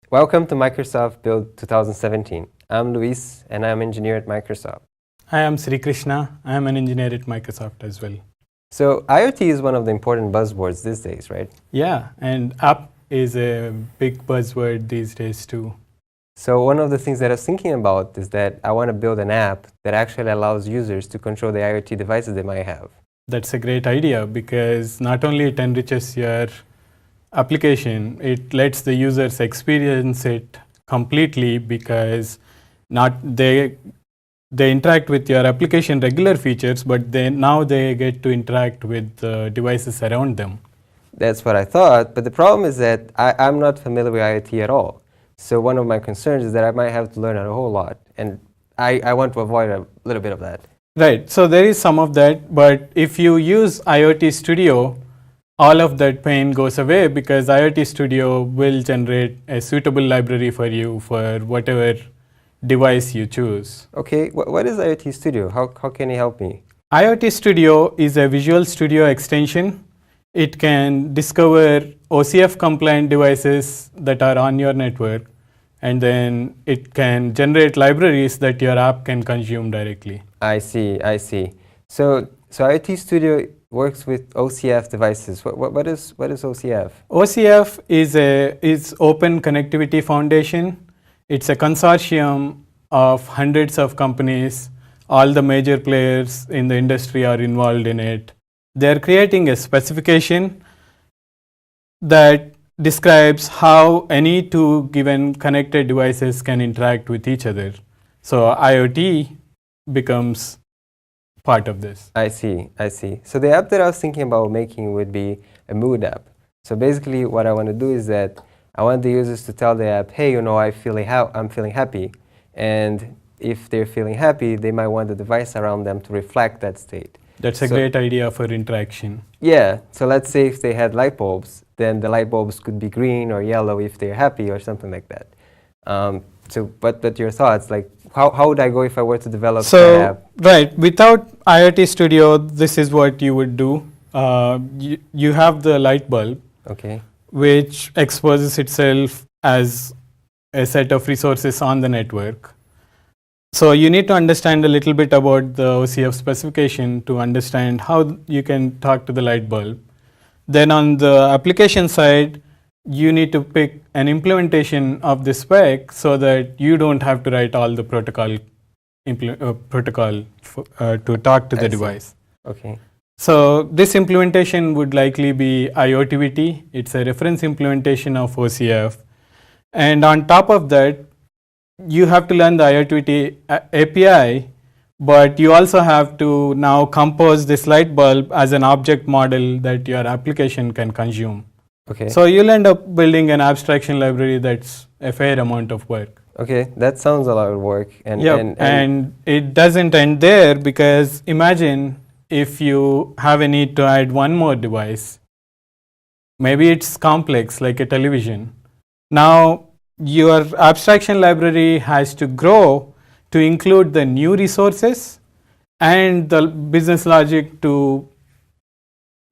Welcome to Microsoft Build 2017. I'm Luis, and I'm an engineer at Microsoft. Hi, I'm Sri Krishna. I am an engineer at Microsoft as well. So IoT is one of the important buzzwords these days, right? Yeah, and app is a big buzzword these days too. So one of the things that I was thinking about is that I want to build an app that actually allows users to control the IoT devices they might have. That's a great idea because not only it enriches your application, it lets the users experience it completely because they interact with your application regular features, but now they get to interact with the devices around them. That's what I thought, but the problem is that I'm not familiar with IoT at all. So one of my concerns is that I might have to learn a whole lot, and I want to avoid a little bit of that. Right, so there is some of that, but if you use IoT Studio, all of that pain goes away because IoT Studio will generate a suitable library for you for whatever device you choose. Okay, what is IoT Studio? How can you help me? IoT Studio is a Visual Studio extension. It can discover OCF compliant devices that are on your network, and then it can generate libraries that your app can consume directly. I see. So IoT Studio works with OCF devices. What is OCF? OCF is Open Connectivity Foundation. It's a consortium of hundreds of companies. All the major players in the industry are involved in it. They're creating a specification that describes how any two given connected devices can interact with each other. So IoT becomes part of this. I see. So the app that I was thinking about making would be a mood app. So basically what I want to do is that I want the users to tell the app, hey, I'm feeling happy. And if they're feeling happy, they might want the device around them to reflect that state. That's a great idea for interaction. Yeah, so let's say if they had light bulbs, then the light bulbs could be green or yellow if they're happy or something like that. But your thoughts, like how would I go if I were to develop that app? Right, without IoT Studio, this is what you would do. You have the light bulb, okay, which exposes itself as a set of resources on the network. So you need to understand a little bit about the OCF specification to understand how you can talk to the light bulb. Then on the application side, you need to pick an implementation of the spec so that you don't have to write all the protocol to talk to the device. Okay. So this implementation would likely be IoTVT. It's a reference implementation of OCF. And on top of that, you have to learn the IoTVT API, but you also have to now compose this light bulb as an object model that your application can consume. Okay. So you'll end up building an abstraction library that's a fair amount of work. Okay, that sounds a lot of work. And it doesn't end there because imagine if you have a need to add one more device. Maybe it's complex like a television. Now your abstraction library has to grow to include the new resources and the business logic to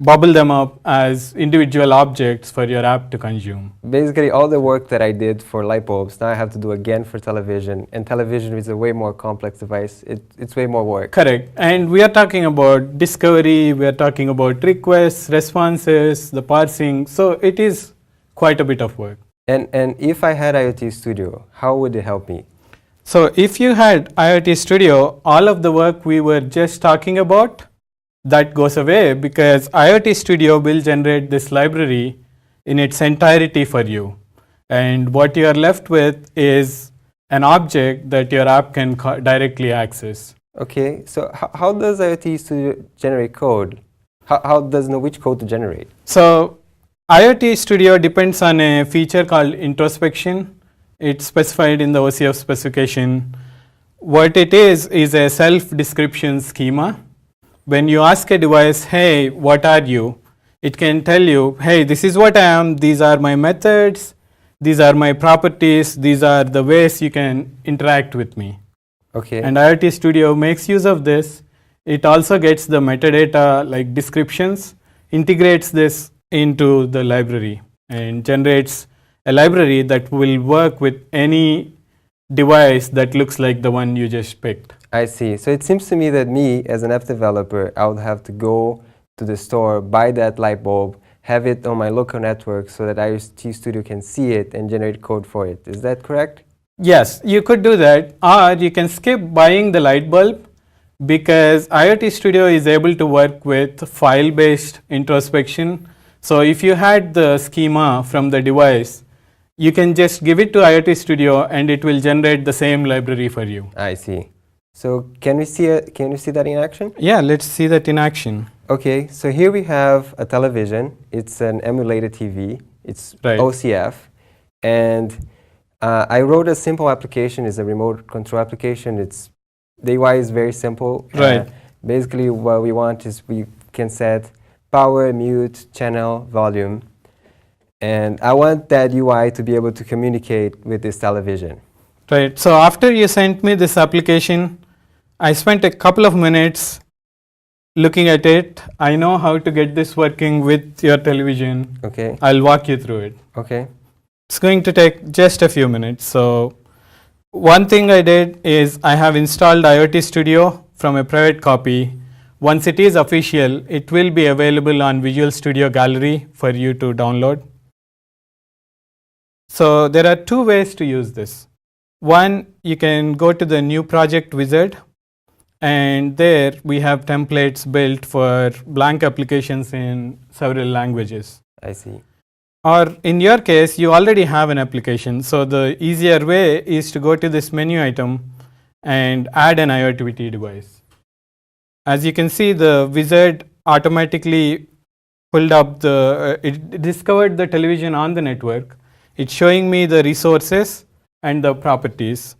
bubble them up as individual objects for your app to consume. Basically, all the work that I did for light bulbs, now I have to do again for television. And television is a way more complex device. It's way more work. Correct. And we are talking about discovery, we are talking about requests, responses, the parsing. So it is quite a bit of work. And if I had IoT Studio, how would it help me? So if you had IoT Studio, all of the work we were just talking about, that goes away because IoT Studio will generate this library in its entirety for you. And what you are left with is an object that your app can directly access. Okay, so how does IoT Studio generate code? How does it know which code to generate? So IoT Studio depends on a feature called introspection. It's specified in the OCF specification. What it is a self-description schema. When you ask a device, hey, what are you? It can tell you, hey, this is what I am, these are my methods, these are my properties, these are the ways you can interact with me. Okay. And IoT Studio makes use of this. It also gets the metadata like descriptions, integrates this into the library and generates a library that will work with any device that looks like the one you just picked. I see. So it seems to me that me, as an app developer, I would have to go to the store, buy that light bulb, have it on my local network so that IoT Studio can see it and generate code for it. Is that correct? Yes, you could do that, or you can skip buying the light bulb because IoT Studio is able to work with file-based introspection. So if you had the schema from the device, you can just give it to IoT Studio and it will generate the same library for you. I see. So can we see that in action? Yeah, let's see that in action. Okay, so here we have a television. It's an emulated TV. It's Right. OCF. And I wrote a simple application. It's a remote control application. The UI is very simple. Right. Basically, what we want is we can set power, mute, channel, volume. And I want that UI to be able to communicate with this television. Right. So after you sent me this application, I spent a couple of minutes looking at it. I know how to get this working with your television. Okay. I'll walk you through it. Okay. It's going to take just a few minutes. So one thing I did is I have installed IoT Studio from a private copy. Once it is official, it will be available on Visual Studio Gallery for you to download. So there are two ways to use this. One, you can go to the new project wizard, and there we have templates built for blank applications in several languages. I see. Or in your case, you already have an application. So the easier way is to go to this menu item and add an IoT device. As you can see, the wizard automatically pulled up it discovered the television on the network. It's showing me the resources and the properties.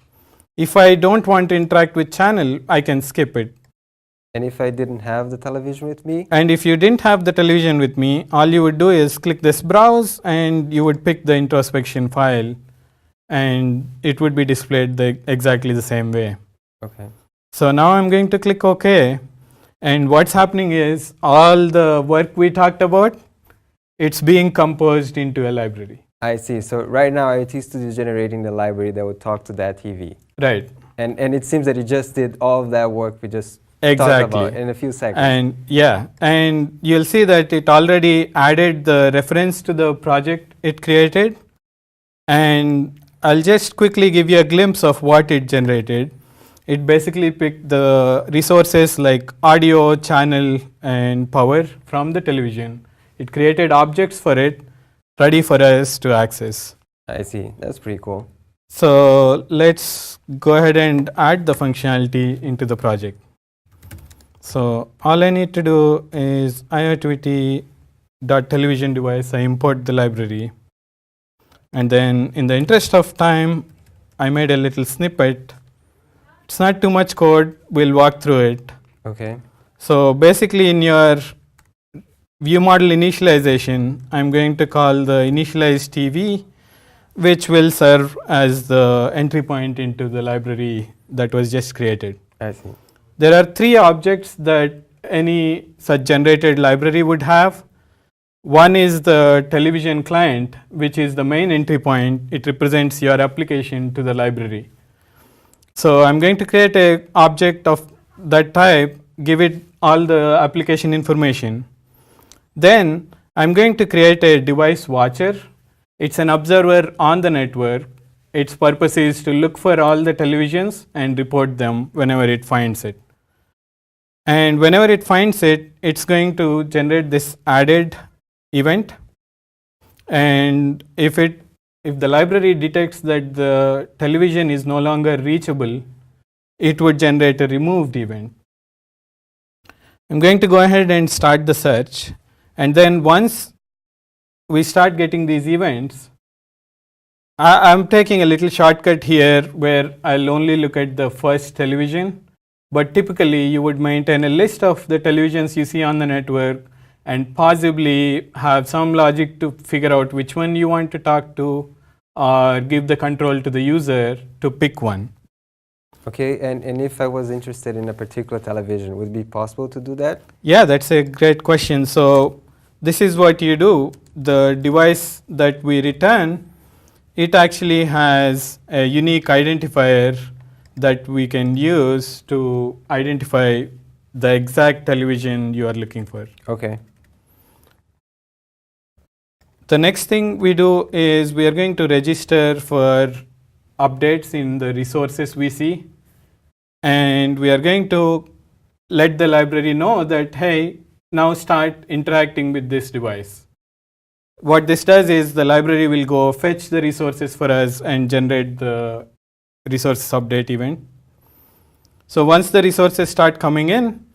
If I don't want to interact with channel, I can skip it. And if I didn't have the television with me? And if you didn't have the television with me, all you would do is click this browse and you would pick the introspection file and it would be displayed exactly the same way. Okay. So now I'm going to click OK. And what's happening is all the work we talked about, it's being composed into a library. I see. So right now IoT Studio is generating the library that would talk to that TV. Right. And it seems that it just did all of that work we just talked Exactly. about in a few seconds. And yeah, and you'll see that it already added the reference to the project it created. And I'll just quickly give you a glimpse of what it generated. It basically picked the resources like audio, channel, and power from the television. It created objects for it, ready for us to access. I see. That's pretty cool. So let's go ahead and add the functionality into the project. So all I need to do is IoT.television device, I import the library. And then in the interest of time, I made a little snippet. It's not too much code, we'll walk through it. Okay. So basically in your view model initialization, I'm going to call the initialize TV, which will serve as the entry point into the library that was just created. I see. There are three objects that any such generated library would have. One is the television client, which is the main entry point. It represents your application to the library. So I'm going to create an object of that type, give it all the application information. Then I'm going to create a device watcher. It's an observer on the network. Its purpose is to look for all the televisions and report them whenever it finds it. And whenever it finds it, it's going to generate this added event. And if the library detects that the television is no longer reachable, it would generate a removed event. I'm going to go ahead and start the search. And then once we start getting these events, I'm taking a little shortcut here where I'll only look at the first television. But typically, you would maintain a list of the televisions you see on the network and possibly have some logic to figure out which one you want to talk to or give the control to the user to pick one. Okay, and if I was interested in a particular television, would it be possible to do that? Yeah, that's a great question. So this is what you do. The device that we return it actually has a unique identifier that we can use to identify the exact television you are looking for. Okay. The next thing we do is we are going to register for updates in the resources we see, and we are going to let the library know that, hey, now start interacting with this device. What this does is the library will go fetch the resources for us and generate the resources update event. So once the resources start coming in,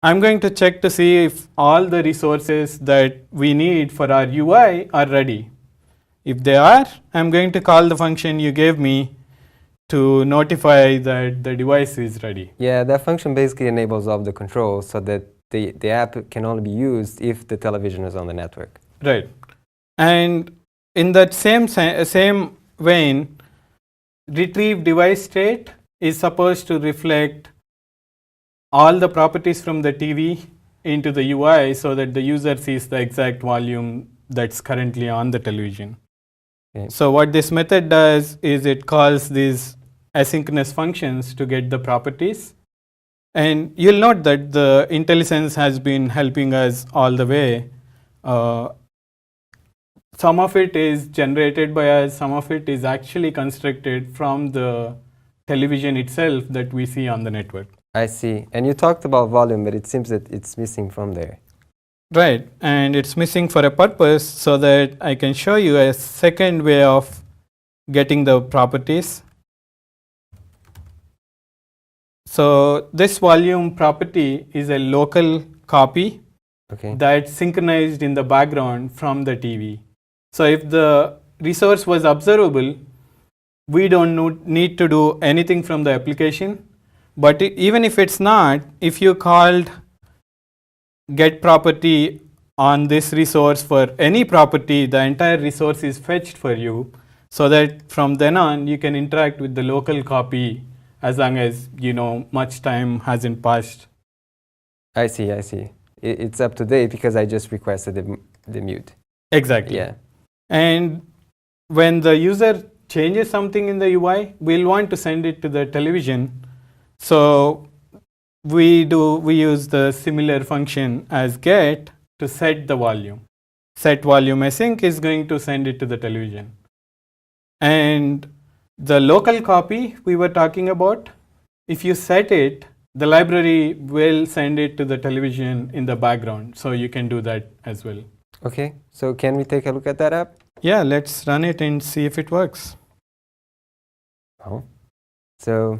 I'm going to check to see if all the resources that we need for our UI are ready. If they are, I'm going to call the function you gave me to notify that the device is ready. Yeah, that function basically enables all the controls so that the app can only be used if the television is on the network. Right. And in that same vein, retrieve device state is supposed to reflect all the properties from the TV into the UI so that the user sees the exact volume that's currently on the television. Okay. So what this method does is it calls these asynchronous functions to get the properties. And you'll note that the IntelliSense has been helping us all the way. Some of it is generated by us, some of it is actually constructed from the television itself that we see on the network. I see. And you talked about volume, but it seems that it's missing from there. Right, and it's missing for a purpose so that I can show you a second way of getting the properties. So this volume property is a local copy that's synchronized in the background from the TV. So if the resource was observable, we don't need to do anything from the application. But even if it's not, if you called get property on this resource for any property, the entire resource is fetched for you, so that from then on you can interact with the local copy as long as much time hasn't passed. I see. It's up to date because I just requested the mute. Exactly. Yeah. And when the user changes something in the UI, we'll want to send it to the television. So we use the similar function as get to set the volume. Set volume async is going to send it to the television. And the local copy we were talking about, if you set it, the library will send it to the television in the background. So you can do that as well. Okay, so can we take a look at that app? Yeah, let's run it and see if it works. Oh, so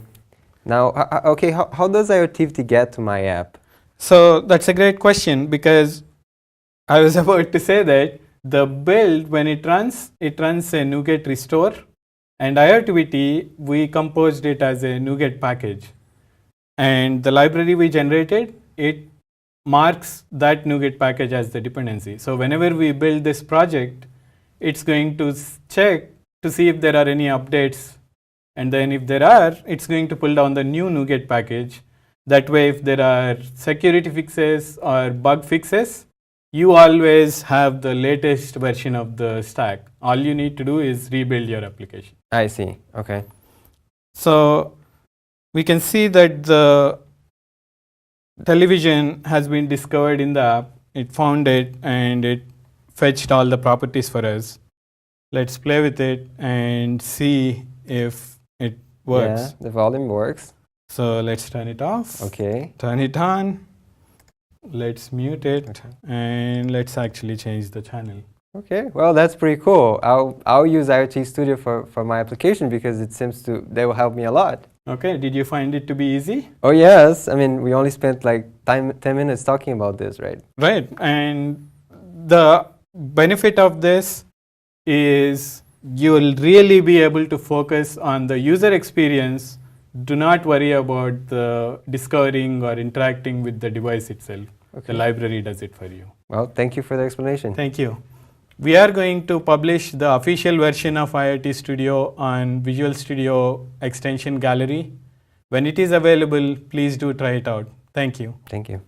now, okay, how does IoT get to my app? So that's a great question, because I was about to say that the build, when it runs a NuGet restore, and IoTVT, we composed it as a NuGet package. And the library we generated, it marks that NuGet package as the dependency. So whenever we build this project, it's going to check to see if there are any updates. And then if there are, it's going to pull down the new NuGet package. That way, if there are security fixes or bug fixes, you always have the latest version of the stack. All you need to do is rebuild your application. I see. Okay. So we can see that the television has been discovered in the app. It found it and it fetched all the properties for us. Let's play with it and see if it works. Yeah, the volume works. So let's turn it off. Okay. Turn it on. Let's mute it, and let's actually change the channel. Okay, well, that's pretty cool. I'll use IoT Studio for my application because it seems they will help me a lot. Okay, did you find it to be easy? Oh yes, I mean, we only spent like 10 minutes talking about this, right? Right, and the benefit of this is you'll really be able to focus on the user experience. Do not worry about the discovering or interacting with the device itself. Okay. The library does it for you. Well, thank you for the explanation. Thank you. We are going to publish the official version of IoT Studio on Visual Studio Extension Gallery. When it is available, please do try it out. Thank you. Thank you.